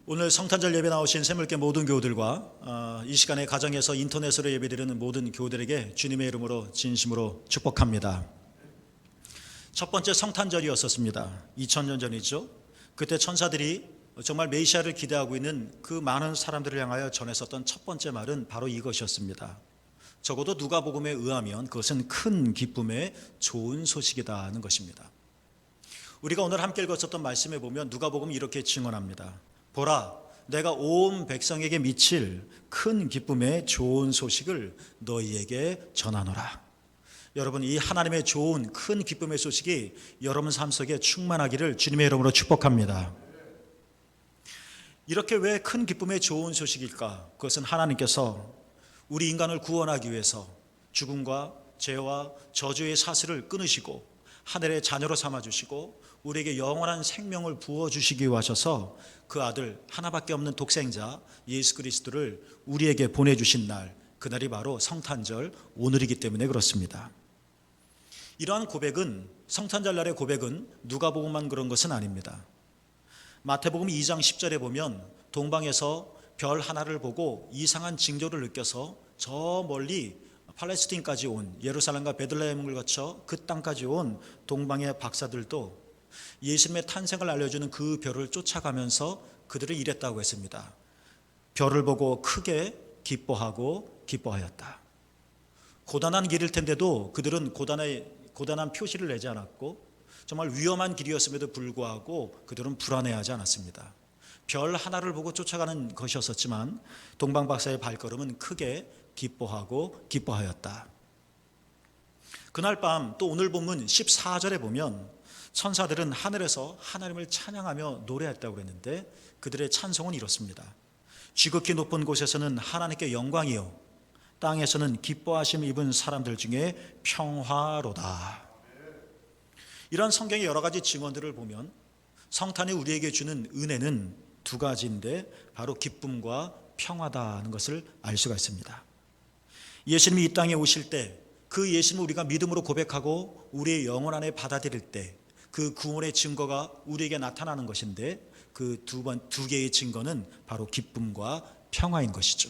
오늘 성탄절 예배 나오신 새물교 모든 교우들과 이 시간에 가정에서 인터넷으로 예배드리는 모든 교우들에게 주님의 이름으로 진심으로 축복합니다. 첫 번째 성탄절이었었습니다. 2000년 전이죠. 그때 천사들이 정말 메시아를 기대하고 있는 그 많은 사람들을 향하여 전했었던 첫 번째 말은 바로 이것이었습니다. 적어도 누가복음에 의하면 그것은 큰 기쁨의 좋은 소식이다는 것입니다. 우리가 오늘 함께 읽었었던 말씀에 보면 누가복음이 이렇게 증언합니다. 보라, 내가 온 백성에게 미칠 큰 기쁨의 좋은 소식을 너희에게 전하노라. 여러분, 이 하나님의 좋은 큰 기쁨의 소식이 여러분 삶 속에 충만하기를 주님의 이름으로 축복합니다. 이렇게 왜 큰 기쁨의 좋은 소식일까? 그것은 하나님께서 우리 인간을 구원하기 위해서 죽음과 죄와 저주의 사슬을 끊으시고 하늘의 자녀로 삼아주시고 우리에게 영원한 생명을 부어주시기 위해 하셔서 그 아들 하나밖에 없는 독생자 예수 그리스도를 우리에게 보내주신 날, 그날이 바로 성탄절 오늘이기 때문에 그렇습니다. 이러한 고백은, 성탄절 날의 고백은 누가복음만 그런 것은 아닙니다. 마태복음 2장 10절에 보면 동방에서 별 하나를 보고 이상한 징조를 느껴서 저 멀리 팔레스틴까지 온, 예루살렘과 베들레헴을 거쳐 그 땅까지 온 동방의 박사들도 예수님의 탄생을 알려주는 그 별을 쫓아가면서 그들을 이랬다고 했습니다. 별을 보고 크게 기뻐하고 기뻐하였다. 고단한 길일 텐데도 그들은 고단한 표시를 내지 않았고 정말 위험한 길이었음에도 불구하고 그들은 불안해하지 않았습니다. 별 하나를 보고 쫓아가는 것이었지만 동방 박사의 발걸음은 크게 기뻐하고 기뻐하였다. 그날 밤 또 오늘 본문 14절에 보면 천사들은 하늘에서 하나님을 찬양하며 노래했다고 그랬는데 그들의 찬송은 이렇습니다. 지극히 높은 곳에서는 하나님께 영광이요 땅에서는 기뻐하심 입은 사람들 중에 평화로다. 이런 성경의 여러 가지 증언들을 보면 성탄이 우리에게 주는 은혜는 두 가지인데 바로 기쁨과 평화다는 것을 알 수가 있습니다. 예수님이 이 땅에 오실 때 그 예수님을 우리가 믿음으로 고백하고 우리의 영혼 안에 받아들일 때 그 구원의 증거가 우리에게 나타나는 것인데 그 두 개의 증거는 바로 기쁨과 평화인 것이죠.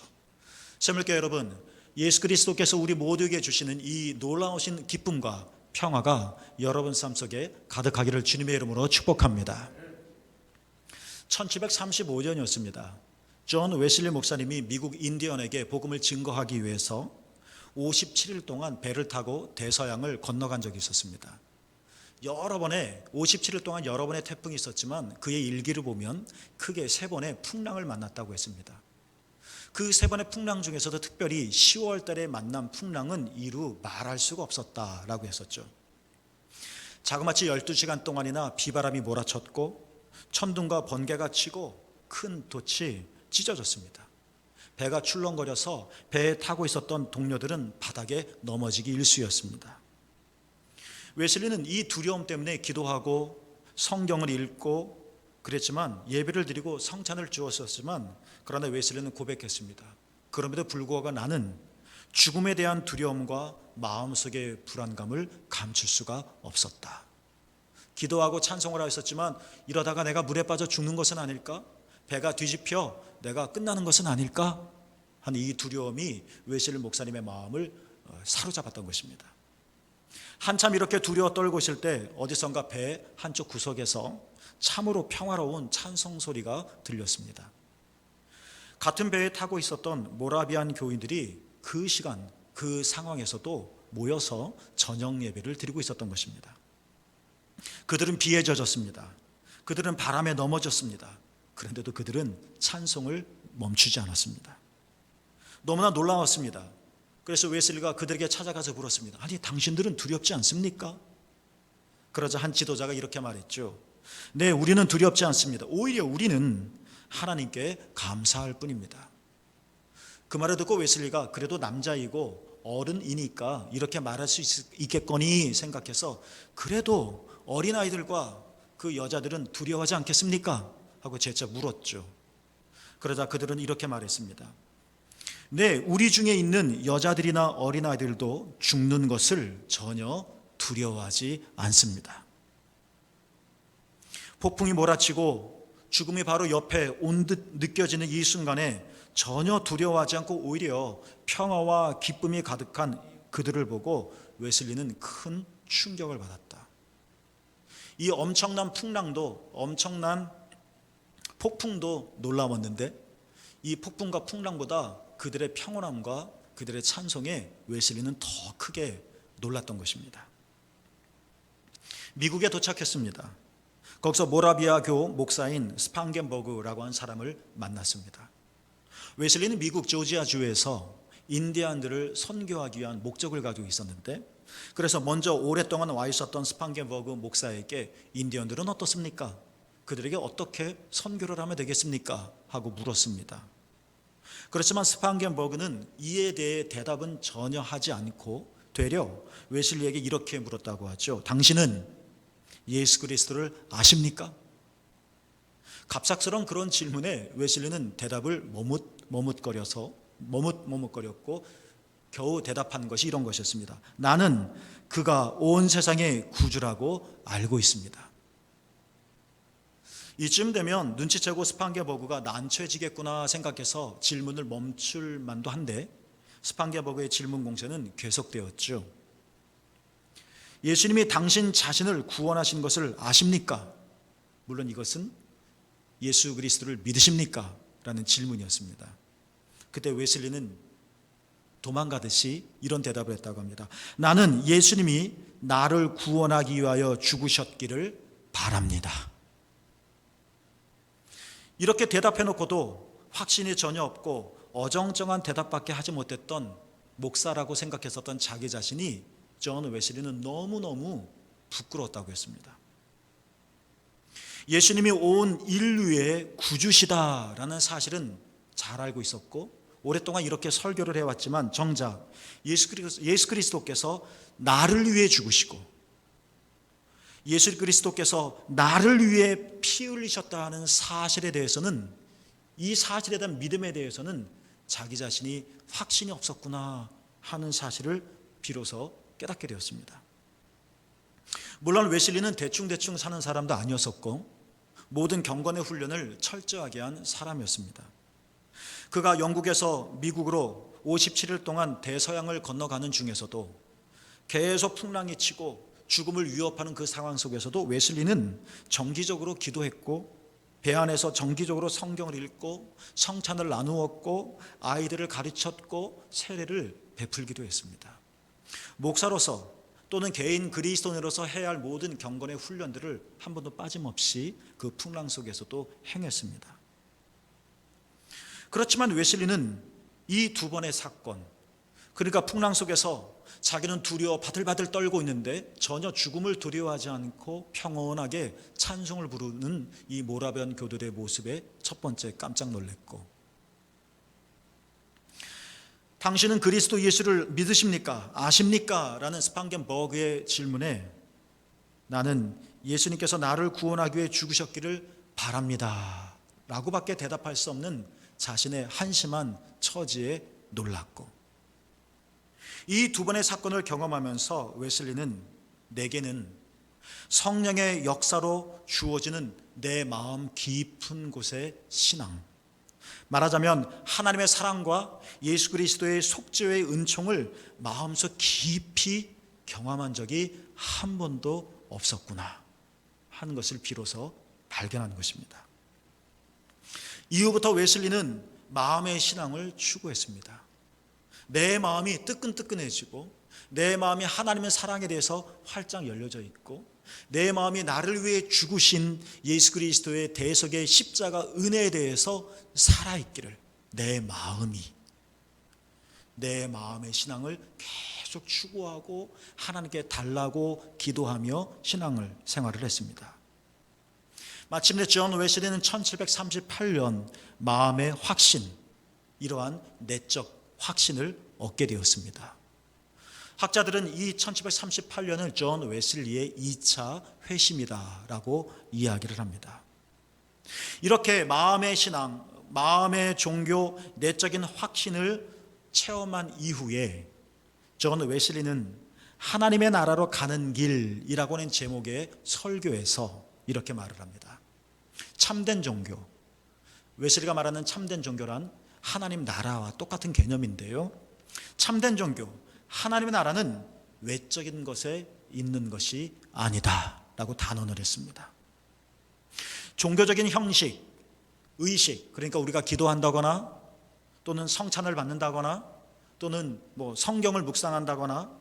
새물교회 여러분, 예수 그리스도께서 우리 모두에게 주시는 이 놀라우신 기쁨과 평화가 여러분 삶 속에 가득하기를 주님의 이름으로 축복합니다. 1735년이었습니다. 존 웨슬리 목사님이 미국 인디언에게 복음을 증거하기 위해서 57일 동안 배를 타고 대서양을 건너간 적이 있었습니다. 57일 동안 여러 번의 태풍이 있었지만 그의 일기를 보면 크게 3번의 풍랑을 만났다고 했습니다. 그 3번의 풍랑 중에서도 특별히 10월 달에 만난 풍랑은 이루 말할 수가 없었다라고 했었죠. 자그마치 12시간 동안이나 비바람이 몰아쳤고 천둥과 번개가 치고 큰 돛이 찢어졌습니다. 배가 출렁거려서 배에 타고 있었던 동료들은 바닥에 넘어지기 일쑤였습니다. 웨슬리는 이 두려움 때문에 기도하고 성경을 읽고 그랬지만 예배를 드리고 성찬을 주었었지만 그러나 웨슬리는 고백했습니다. 그럼에도 불구하고 나는 죽음에 대한 두려움과 마음속의 불안감을 감출 수가 없었다. 기도하고 찬송을 하였었지만 이러다가 내가 물에 빠져 죽는 것은 아닐까? 배가 뒤집혀 내가 끝나는 것은 아닐까? 하는 이 두려움이 웨슬리 목사님의 마음을 사로잡았던 것입니다. 한참 이렇게 두려워 떨고 있을 때 어디선가 배 한쪽 구석에서 참으로 평화로운 찬송 소리가 들렸습니다. 같은 배에 타고 있었던 모라비안 교인들이 그 시간, 그 상황에서도 모여서 저녁 예배를 드리고 있었던 것입니다. 그들은 비에 젖었습니다. 그들은 바람에 넘어졌습니다. 그런데도 그들은 찬송을 멈추지 않았습니다. 너무나 놀라웠습니다. 그래서 웨슬리가 그들에게 찾아가서 물었습니다. 아니, 당신들은 두렵지 않습니까? 그러자 한 지도자가 이렇게 말했죠. 네, 우리는 두렵지 않습니다. 오히려 우리는 하나님께 감사할 뿐입니다. 그 말을 듣고 웨슬리가 그래도 남자이고 어른이니까 이렇게 말할 수 있겠거니 생각해서 그래도 어린아이들과 그 여자들은 두려워하지 않겠습니까? 하고 재차 물었죠. 그러자 그들은 이렇게 말했습니다. 네, 우리 중에 있는 여자들이나 어린아이들도 죽는 것을 전혀 두려워하지 않습니다. 폭풍이 몰아치고 죽음이 바로 옆에 온 듯 느껴지는 이 순간에 전혀 두려워하지 않고 오히려 평화와 기쁨이 가득한 그들을 보고 웨슬리는 큰 충격을 받았다. 이 엄청난 풍랑도, 엄청난 폭풍도 놀라웠는데 이 폭풍과 풍랑보다 그들의 평온함과 그들의 찬송에 웨슬리는 더 크게 놀랐던 것입니다. 미국에 도착했습니다. 거기서 모라비아교 목사인 스판겐버그라고 하는 사람을 만났습니다. 웨슬리는 미국 조지아주에서 인디안들을 선교하기 위한 목적을 가지고 있었는데, 그래서 먼저 오랫동안 와 있었던 스판겐버그 목사에게 인디언들은 어떻습니까? 그들에게 어떻게 선교를 하면 되겠습니까? 하고 물었습니다. 그렇지만 스판겐버그는 이에 대해 대답은 전혀 하지 않고 되려 웨슬리에게 이렇게 물었다고 하죠. 당신은 예수 그리스도를 아십니까? 갑작스러운 그런 질문에 웨슬리는 대답을 머뭇거렸고 겨우 대답한 것이 이런 것이었습니다. 나는 그가 온 세상의 구주라고 알고 있습니다. 이쯤 되면 눈치채고 스판겐버그가 난처해지겠구나 생각해서 질문을 멈출 만도 한데 스판겐버그의 질문 공세는 계속되었죠. 예수님이 당신 자신을 구원하신 것을 아십니까? 물론 이것은 예수 그리스도를 믿으십니까? 라는 질문이었습니다. 그때 웨슬리는 도망가듯이 이런 대답을 했다고 합니다. 나는 예수님이 나를 구원하기 위하여 죽으셨기를 바랍니다. 이렇게 대답해놓고도 확신이 전혀 없고 어정쩡한 대답밖에 하지 못했던 목사라고 생각했었던 자기 자신이 존 웨슬리는 너무너무 부끄러웠다고 했습니다. 예수님이 온 인류의 구주시다라는 사실은 잘 알고 있었고 오랫동안 이렇게 설교를 해왔지만 정작 예수 그리스도께서 나를 위해 죽으시고 예수 그리스도께서 나를 위해 피 흘리셨다는 사실에 대해서는, 이 사실에 대한 믿음에 대해서는 자기 자신이 확신이 없었구나 하는 사실을 비로소 깨닫게 되었습니다. 물론 웨슬리는 대충 사는 사람도 아니었었고 모든 경건의 훈련을 철저하게 한 사람이었습니다. 그가 영국에서 미국으로 57일 동안 대서양을 건너가는 중에서도 계속 풍랑이 치고 죽음을 위협하는 그 상황 속에서도 웨슬리는 정기적으로 기도했고 배 안에서 정기적으로 성경을 읽고 성찬을 나누었고 아이들을 가르쳤고 세례를 베풀기도 했습니다. 목사로서 또는 개인 그리스도인으로서 해야 할 모든 경건의 훈련들을 한 번도 빠짐없이 그 풍랑 속에서도 행했습니다. 그렇지만 웨슬리는 이 두 번의 사건, 그러니까 풍랑 속에서 자기는 두려워 바들바들 떨고 있는데 전혀 죽음을 두려워하지 않고 평온하게 찬송을 부르는 이 모라비안 교도들의 모습에 첫 번째 깜짝 놀랐고, 당신은 그리스도 예수를 믿으십니까? 아십니까? 라는 스판겐버그의 질문에 나는 예수님께서 나를 구원하기 위해 죽으셨기를 바랍니다 라고밖에 대답할 수 없는 자신의 한심한 처지에 놀랐고, 이 두 번의 사건을 경험하면서 웨슬리는 내게는 성령의 역사로 주어지는 내 마음 깊은 곳의 신앙, 말하자면 하나님의 사랑과 예수 그리스도의 속죄의 은총을 마음속 깊이 경험한 적이 한 번도 없었구나 하는 것을 비로소 발견한 것입니다. 이후부터 웨슬리는 마음의 신앙을 추구했습니다. 내 마음이 뜨끈뜨끈해지고 내 마음이 하나님의 사랑에 대해서 활짝 열려져 있고 내 마음이 나를 위해 죽으신 예수 그리스도의 대속의 십자가 은혜에 대해서 살아있기를, 내 마음의 신앙을 계속 추구하고 하나님께 달라고 기도하며 신앙을 생활을 했습니다. 마침내 존 웨슬리는 1738년 마음의 확신, 이러한 내적 확신을 얻게 되었습니다. 학자들은 이 1738년을 존 웨슬리의 2차 회심이다라고 이야기를 합니다. 이렇게 마음의 신앙, 마음의 종교, 내적인 확신을 체험한 이후에 존 웨슬리는 하나님의 나라로 가는 길이라고 하는 제목의 설교에서 이렇게 말을 합니다. 참된 종교, 웨슬리가 말하는 참된 종교란 하나님 나라와 똑같은 개념인데요, 참된 종교, 하나님의 나라는 외적인 것에 있는 것이 아니다 라고 단언을 했습니다. 종교적인 형식, 의식, 그러니까 우리가 기도한다거나 또는 성찬을 받는다거나 또는 성경을 묵상한다거나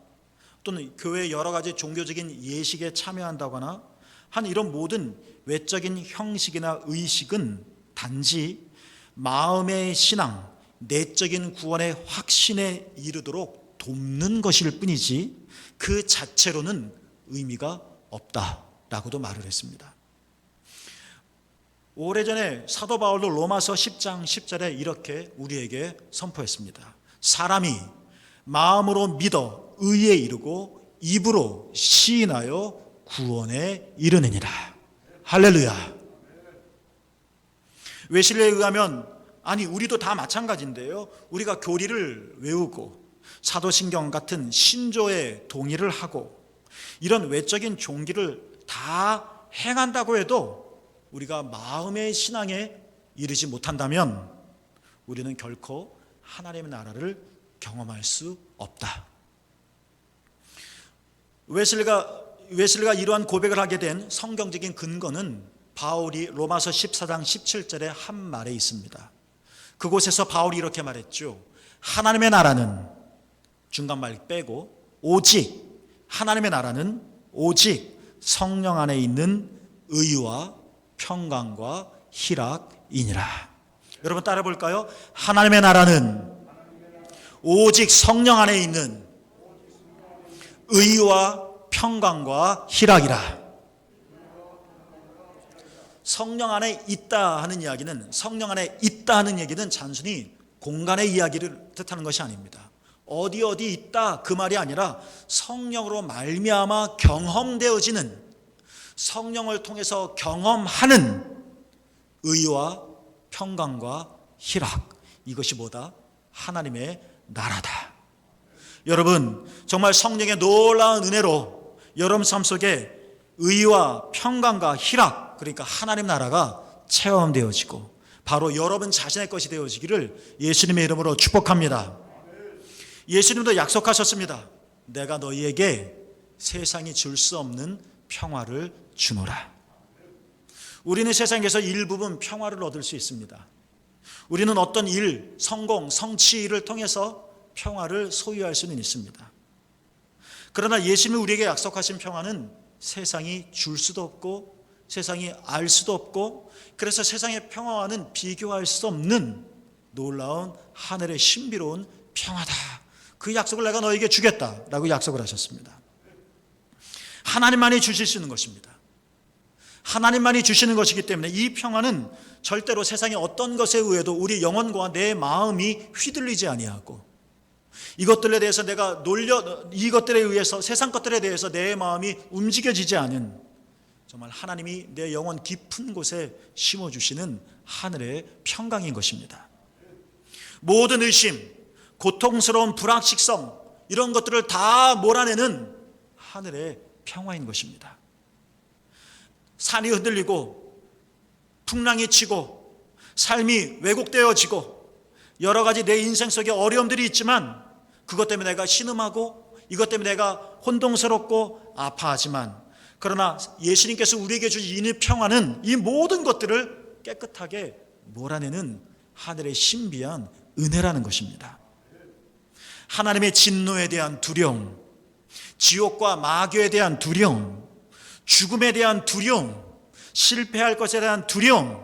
또는 교회의 여러 가지 종교적인 예식에 참여한다거나 한 이런 모든 외적인 형식이나 의식은 단지 마음의 신앙, 내적인 구원의 확신에 이르도록 돕는 것일 뿐이지 그 자체로는 의미가 없다라고도 말을 했습니다. 오래전에 사도 바울도 로마서 10장 10절에 이렇게 우리에게 선포했습니다. 사람이 마음으로 믿어 의에 이르고 입으로 시인하여 구원에 이르느니라. 할렐루야. 웨슬리에 의하면 우리도 다 마찬가지인데요, 우리가 교리를 외우고 사도신경 같은 신조에 동의를 하고 이런 외적인 종기를 다 행한다고 해도 우리가 마음의 신앙에 이르지 못한다면 우리는 결코 하나님의 나라를 경험할 수 없다. 웨슬리가 이러한 고백을 하게 된 성경적인 근거는 바울이 로마서 14장 17절에 한 말에 있습니다. 그곳에서 바울이 이렇게 말했죠. 하나님의 나라는, 중간말 빼고, 오직 하나님의 나라는 오직 성령 안에 있는 의와 평강과 희락이니라. 여러분 따라 볼까요? 하나님의 나라는 오직 성령 안에 있는 의와 평강과 희락이라. 성령 안에 있다 하는 이야기는, 성령 안에 있다 하는 얘기는 단순히 공간의 이야기를 뜻하는 것이 아닙니다. 어디 있다 그 말이 아니라 성령으로 말미암아 경험되어지는, 성령을 통해서 경험하는 의와 평강과 희락, 이것이 뭐다? 하나님의 나라다. 여러분, 정말 성령의 놀라운 은혜로 여러분 삶 속에 의와 평강과 희락, 그러니까 하나님 나라가 체험되어지고 바로 여러분 자신의 것이 되어지기를 예수님의 이름으로 축복합니다. 예수님도 약속하셨습니다. 내가 너희에게 세상이 줄 수 없는 평화를 주노라. 우리는 세상에서 일부분 평화를 얻을 수 있습니다. 우리는 어떤 일, 성공, 성취를 통해서 평화를 소유할 수는 있습니다. 그러나 예수님이 우리에게 약속하신 평화는 세상이 줄 수도 없고 세상이 알 수도 없고, 그래서 세상의 평화와는 비교할 수 없는 놀라운 하늘의 신비로운 평화다. 그 약속을 내가 너에게 주겠다라고 약속을 하셨습니다. 하나님만이 주실 수 있는 것입니다. 하나님만이 주시는 것이기 때문에 이 평화는 절대로 세상의 어떤 것에 의해도 우리 영혼과 내 마음이 휘둘리지 아니하고, 이것들에 대해서 이것들에 의해서, 세상 것들에 대해서 내 마음이 움직여지지 않은, 정말 하나님이 내 영혼 깊은 곳에 심어주시는 하늘의 평강인 것입니다. 모든 의심, 고통스러운 불확실성, 이런 것들을 다 몰아내는 하늘의 평화인 것입니다. 산이 흔들리고 풍랑이 치고 삶이 왜곡되어지고 여러 가지 내 인생 속에 어려움들이 있지만, 그것 때문에 내가 신음하고 이것 때문에 내가 혼동스럽고 아파하지만, 그러나 예수님께서 우리에게 주신 이 평화는 이 모든 것들을 깨끗하게 몰아내는 하늘의 신비한 은혜라는 것입니다. 하나님의 진노에 대한 두려움, 지옥과 마귀에 대한 두려움, 죽음에 대한 두려움, 실패할 것에 대한 두려움,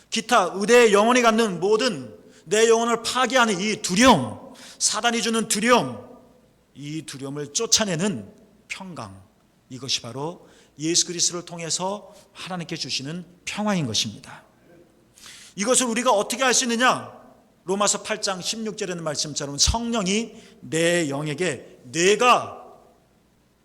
기타 내 영혼이 갖는 모든 내 영혼을 파괴하는 이 두려움, 사단이 주는 두려움, 이 두려움을 쫓아내는 평강, 이것이 바로 예수 그리스도를 통해서 하나님께 주시는 평화인 것입니다. 이것을 우리가 어떻게 할 수 있느냐? 로마서 8장 16절에는 말씀처럼 성령이 내 영에게 내가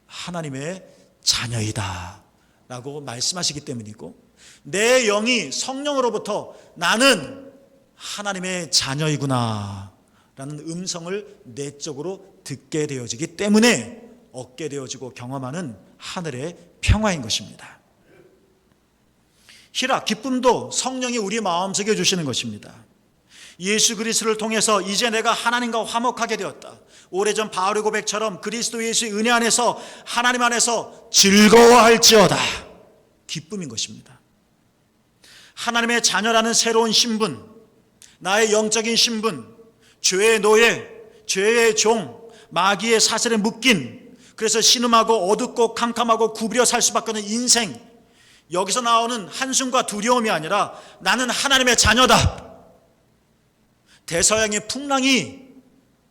하나님의 자녀이다 라고 말씀하시기 때문이고, 내 영이 성령으로부터 나는 하나님의 자녀이구나 라는 음성을 내적으로 듣게 되어지기 때문에 얻게 되어지고 경험하는 하늘의 평화인 것입니다. 희락, 기쁨도 성령이 우리 마음속에 주시는 것입니다. 예수 그리스도를 통해서 이제 내가 하나님과 화목하게 되었다. 오래전 바울의 고백처럼 그리스도 예수의 은혜 안에서 하나님 안에서 즐거워할지어다. 기쁨인 것입니다. 하나님의 자녀라는 새로운 신분, 나의 영적인 신분, 죄의 노예, 죄의 종, 마귀의 사슬에 묶인, 그래서 신음하고 어둡고 캄캄하고 구부려 살 수밖에 없는 인생, 여기서 나오는 한숨과 두려움이 아니라 나는 하나님의 자녀다. 대서양의 풍랑이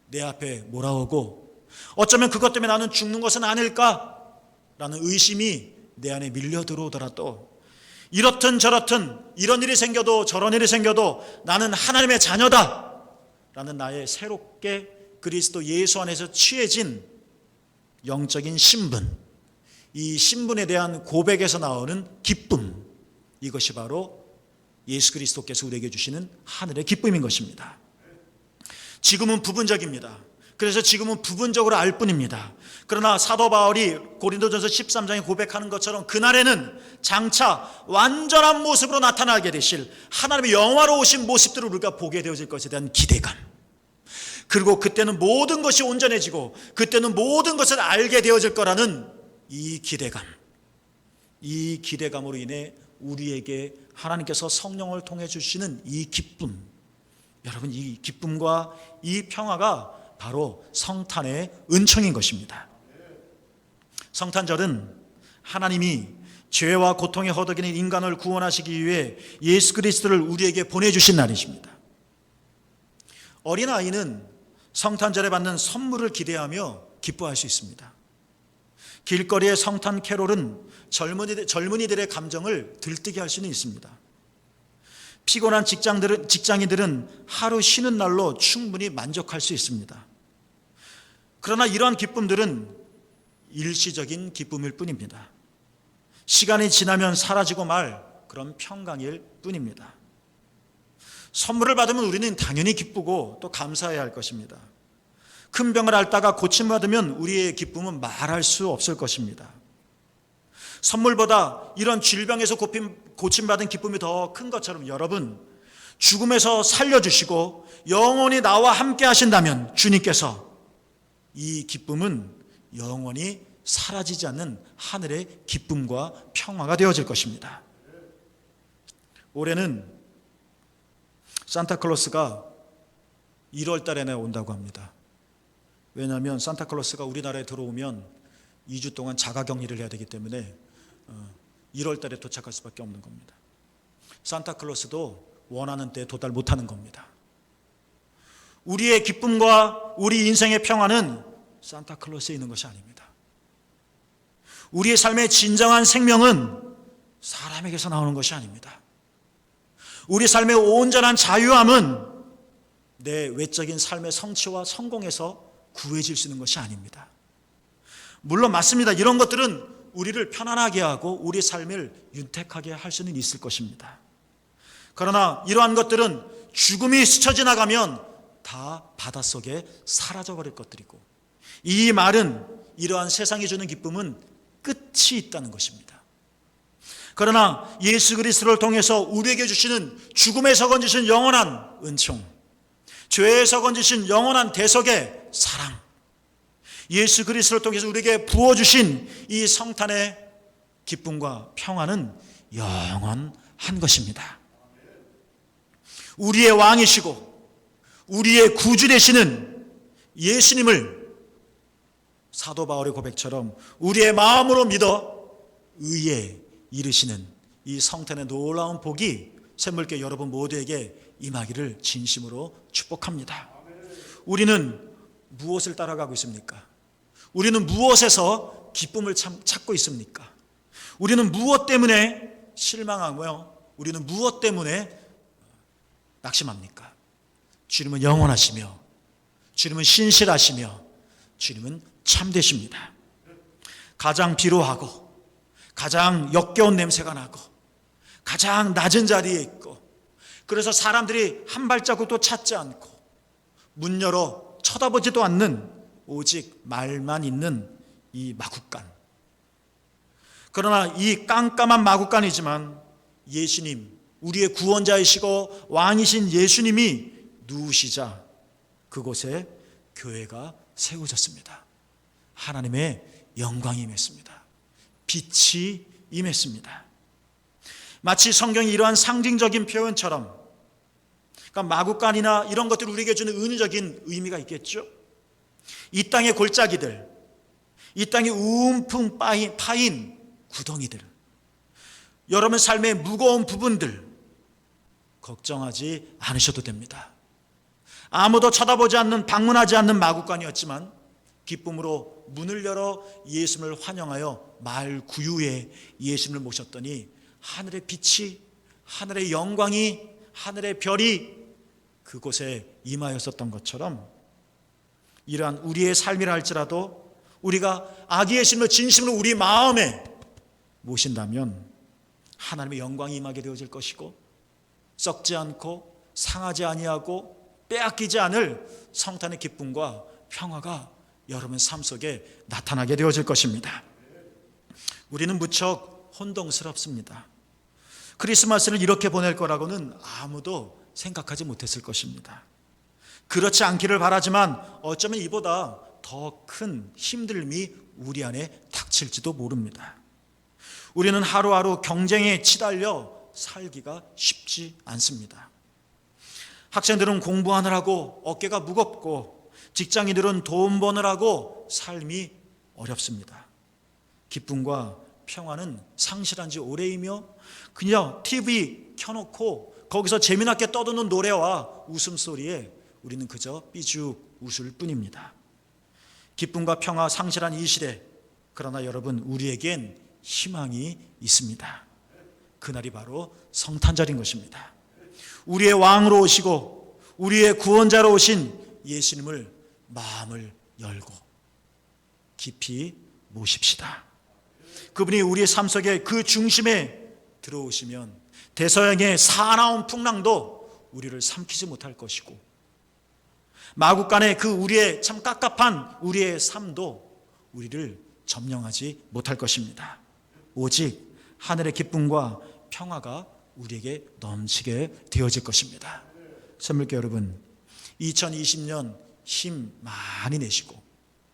내 앞에 몰아오고 어쩌면 그것 때문에 나는 죽는 것은 아닐까라는 의심이 내 안에 밀려 들어오더라도 이렇든 저렇든 이런 일이 생겨도 저런 일이 생겨도 나는 하나님의 자녀다 라는 나의 새롭게 그리스도 예수 안에서 취해진 영적인 신분, 이 신분에 대한 고백에서 나오는 기쁨, 이것이 바로 예수 그리스도께서 우리에게 주시는 하늘의 기쁨인 것입니다. 지금은 부분적입니다. 그래서 지금은 부분적으로 알 뿐입니다. 그러나 사도 바울이 고린도전서 13장에 고백하는 것처럼 그날에는 장차 완전한 모습으로 나타나게 되실 하나님의 영화로우신 모습들을 우리가 보게 되어질 것에 대한 기대감, 그리고 그때는 모든 것이 온전해지고 그때는 모든 것을 알게 되어질 거라는 이 기대감, 이 기대감으로 인해 우리에게 하나님께서 성령을 통해 주시는 이 기쁨, 여러분, 이 기쁨과 이 평화가 바로 성탄의 은총인 것입니다. 성탄절은 하나님이 죄와 고통에 허덕이는 인간을 구원하시기 위해 예수 그리스도를 우리에게 보내주신 날이십니다. 어린아이는 성탄절에 받는 선물을 기대하며 기뻐할 수 있습니다. 길거리의 성탄 캐롤은 젊은이들의 감정을 들뜨게 할 수는 있습니다. 피곤한 직장인들은 하루 쉬는 날로 충분히 만족할 수 있습니다. 그러나 이러한 기쁨들은 일시적인 기쁨일 뿐입니다. 시간이 지나면 사라지고 말 그런 평강일 뿐입니다. 선물을 받으면 우리는 당연히 기쁘고 또 감사해야 할 것입니다. 큰 병을 앓다가 고침받으면 우리의 기쁨은 말할 수 없을 것입니다. 선물보다 이런 질병에서 고침받은 기쁨이 더 큰 것처럼 여러분, 죽음에서 살려주시고 영원히 나와 함께 하신다면 주님께서 이 기쁨은 영원히 사라지지 않는 하늘의 기쁨과 평화가 되어질 것입니다. 올해는 산타클로스가 1월 달에 온다고 합니다. 왜냐하면 산타클로스가 우리나라에 들어오면 2주 동안 자가격리를 해야 되기 때문에 1월 달에 도착할 수밖에 없는 겁니다. 산타클로스도 원하는 때에 도달 못하는 겁니다. 우리의 기쁨과 우리 인생의 평화는 산타클로스에 있는 것이 아닙니다. 우리의 삶의 진정한 생명은 사람에게서 나오는 것이 아닙니다. 우리 삶의 온전한 자유함은 내 외적인 삶의 성취와 성공에서 구해질 수 있는 것이 아닙니다. 물론 맞습니다. 이런 것들은 우리를 편안하게 하고 우리 삶을 윤택하게 할 수는 있을 것입니다. 그러나 이러한 것들은 죽음이 스쳐 지나가면 다 바닷속에 사라져버릴 것들이고, 이 말은 이러한 세상이 주는 기쁨은 끝이 있다는 것입니다. 그러나 예수 그리스도를 통해서 우리에게 주시는 죽음에서 건지신 영원한 은총, 죄에서 건지신 영원한 대속의 사랑, 예수 그리스도를 통해서 우리에게 부어주신 이 성탄의 기쁨과 평화는 영원한 것입니다. 우리의 왕이시고 우리의 구주 되시는 예수님을 사도 바울의 고백처럼 우리의 마음으로 믿어 의에 이르시는 이 성탄의 놀라운 복이 샘물교회 여러분 모두에게 임하기를 진심으로 축복합니다. 우리는 무엇을 따라가고 있습니까? 우리는 무엇에서 기쁨을 찾고 있습니까? 우리는 무엇 때문에 실망하며 우리는 무엇 때문에 낙심합니까? 주님은 영원하시며 주님은 신실하시며 주님은 참되십니다. 가장 비로하고 가장 역겨운 냄새가 나고 가장 낮은 자리에 있고, 그래서 사람들이 한 발자국도 찾지 않고 문 열어 쳐다보지도 않는 오직 말만 있는 이 마구간. 그러나 이 깜깜한 마구간이지만 예수님, 우리의 구원자이시고 왕이신 예수님이 누우시자 그곳에 교회가 세워졌습니다. 하나님의 영광이 임했습니다. 빛이 임했습니다. 마치 성경이 이러한 상징적인 표현처럼, 그러니까 마구간이나 이런 것들이 우리에게 주는 은유적인 의미가 있겠죠. 이 땅의 골짜기들, 이 땅의 움풍 파인 구덩이들, 여러분 삶의 무거운 부분들 걱정하지 않으셔도 됩니다. 아무도 쳐다보지 않는, 방문하지 않는 마구간이었지만 기쁨으로 문을 열어 예수님을 환영하여 마을 구유에 예수님을 모셨더니 하늘의 빛이, 하늘의 영광이, 하늘의 별이 그곳에 임하였었던 것처럼 이러한 우리의 삶이라 할지라도 우리가 아기 예수님을 진심으로 우리 마음에 모신다면 하나님의 영광이 임하게 되어질 것이고, 썩지 않고 상하지 아니하고 빼앗기지 않을 성탄의 기쁨과 평화가 여러분 삶 속에 나타나게 되어질 것입니다. 우리는 무척 혼동스럽습니다. 크리스마스를 이렇게 보낼 거라고는 아무도 생각하지 못했을 것입니다. 그렇지 않기를 바라지만 어쩌면 이보다 더 큰 힘듦이 우리 안에 닥칠지도 모릅니다. 우리는 하루하루 경쟁에 치달려 살기가 쉽지 않습니다. 학생들은 공부하느라고 어깨가 무겁고 직장인들은 돈 버느라고 삶이 어렵습니다. 기쁨과 평화는 상실한 지 오래이며 그냥 TV 켜놓고 거기서 재미나게 떠드는 노래와 웃음소리에 우리는 그저 삐죽 웃을 뿐입니다. 기쁨과 평화 상실한 이 시대, 그러나 여러분 우리에겐 희망이 있습니다. 그날이 바로 성탄절인 것입니다. 우리의 왕으로 오시고 우리의 구원자로 오신 예수님을 마음을 열고 깊이 모십시다. 그분이 우리의 삶 속에 그 중심에 들어오시면 대서양의 사나운 풍랑도 우리를 삼키지 못할 것이고, 마구간의 그 우리의 참 깝깝한 우리의 삶도 우리를 점령하지 못할 것입니다. 오직 하늘의 기쁨과 평화가 우리에게 넘치게 되어질 것입니다. 선물교 여러분, 2020년 힘 많이 내시고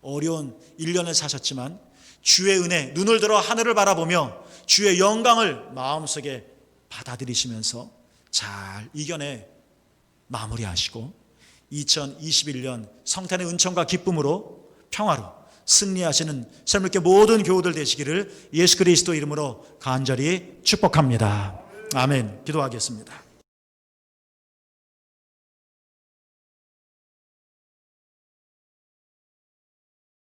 어려운 1년을 사셨지만 주의 은혜, 눈을 들어 하늘을 바라보며 주의 영광을 마음속에 받아들이시면서 잘 이겨내 마무리하시고 2021년 성탄의 은총과 기쁨으로 평화로 승리하시는 선물교 모든 교우들 되시기를 예수 그리스도 이름으로 간절히 축복합니다. 아멘. 기도하겠습니다.